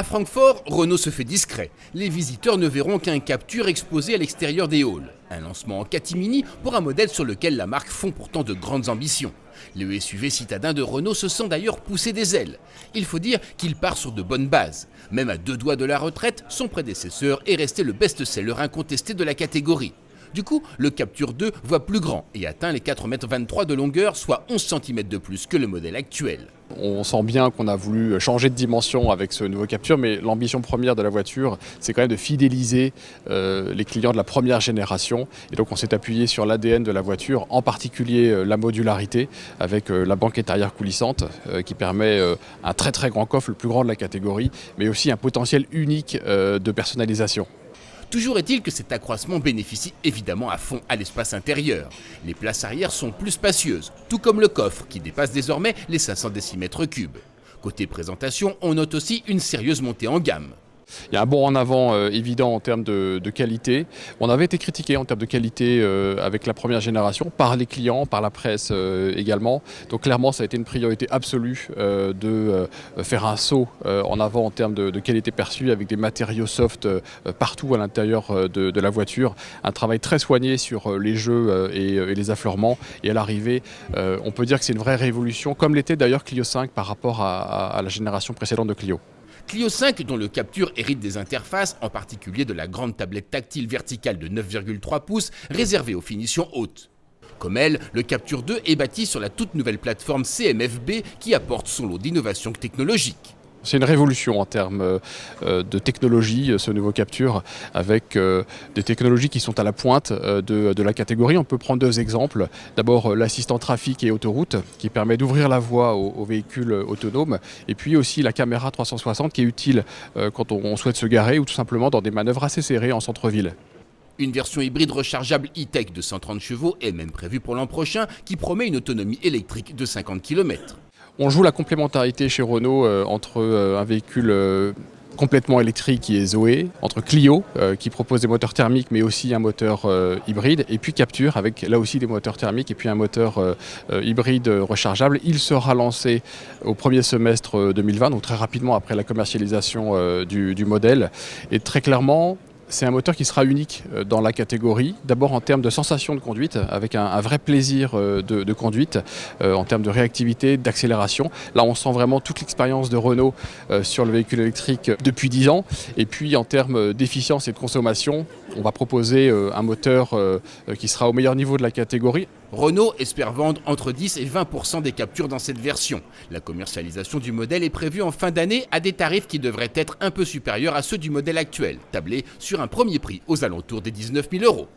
À Francfort, Renault se fait discret. Les visiteurs ne verront qu'un Captur exposé à l'extérieur des halls. Un lancement en catimini pour un modèle sur lequel la marque fond pourtant de grandes ambitions. Le SUV citadin de Renault se sent d'ailleurs pousser des ailes. Il faut dire qu'il part sur de bonnes bases. Même à 2 doigts de la retraite, son prédécesseur est resté le best-seller incontesté de la catégorie. Du coup, le Captur 2 voit plus grand et atteint les 4,23 m de longueur, soit 11 cm de plus que le modèle actuel. On sent bien qu'on a voulu changer de dimension avec ce nouveau Captur, mais l'ambition première de la voiture, c'est quand même de fidéliser les clients de la première génération. Et donc on s'est appuyé sur l'ADN de la voiture, en particulier la modularité, avec la banquette arrière coulissante, qui permet un très très grand coffre, le plus grand de la catégorie, mais aussi un potentiel unique de personnalisation. Toujours est-il que cet accroissement bénéficie évidemment à fond à l'espace intérieur. Les places arrière sont plus spacieuses, tout comme le coffre qui dépasse désormais les 500 cm3. Côté présentation, on note aussi une sérieuse montée en gamme. Il y a un bond en avant évident en termes de qualité. On avait été critiqué en termes de qualité avec la première génération, par les clients, par la presse également. Donc clairement, ça a été une priorité absolue de faire un saut en avant en termes de qualité perçue avec des matériaux soft partout à l'intérieur de la voiture. Un travail très soigné sur les jeux et les affleurements. Et à l'arrivée, on peut dire que c'est une vraie révolution, comme l'était d'ailleurs Clio 5 par rapport à la génération précédente de Clio. Clio 5, dont le Captur hérite des interfaces, en particulier de la grande tablette tactile verticale de 9,3 pouces réservée aux finitions hautes. Comme elle, le Captur 2 est bâti sur la toute nouvelle plateforme CMF-B qui apporte son lot d'innovations technologiques. C'est une révolution en termes de technologie, ce nouveau Captur, avec des technologies qui sont à la pointe de la catégorie. On peut prendre 2 exemples. D'abord, l'assistant trafic et autoroute, qui permet d'ouvrir la voie aux véhicules autonomes. Et puis aussi la caméra 360, qui est utile quand on souhaite se garer ou tout simplement dans des manœuvres assez serrées en centre-ville. Une version hybride rechargeable e-tech de 130 chevaux est même prévue pour l'an prochain, qui promet une autonomie électrique de 50 km. On joue la complémentarité chez Renault entre un véhicule complètement électrique qui est Zoé, entre Clio qui propose des moteurs thermiques mais aussi un moteur hybride, et puis Captur avec là aussi des moteurs thermiques et puis un moteur hybride rechargeable. Il sera lancé au premier semestre 2020, donc très rapidement après la commercialisation du modèle. Et très clairement, c'est un moteur qui sera unique dans la catégorie, d'abord en termes de sensation de conduite, avec un vrai plaisir de conduite, en termes de réactivité, d'accélération. Là, on sent vraiment toute l'expérience de Renault sur le véhicule électrique depuis 10 ans. Et puis, en termes d'efficience et de consommation, on va proposer un moteur qui sera au meilleur niveau de la catégorie. Renault espère vendre entre 10 et 20% des Capturs dans cette version. La commercialisation du modèle est prévue en fin d'année à des tarifs qui devraient être un peu supérieurs à ceux du modèle actuel, tablé sur un premier prix aux alentours des 19 000 €.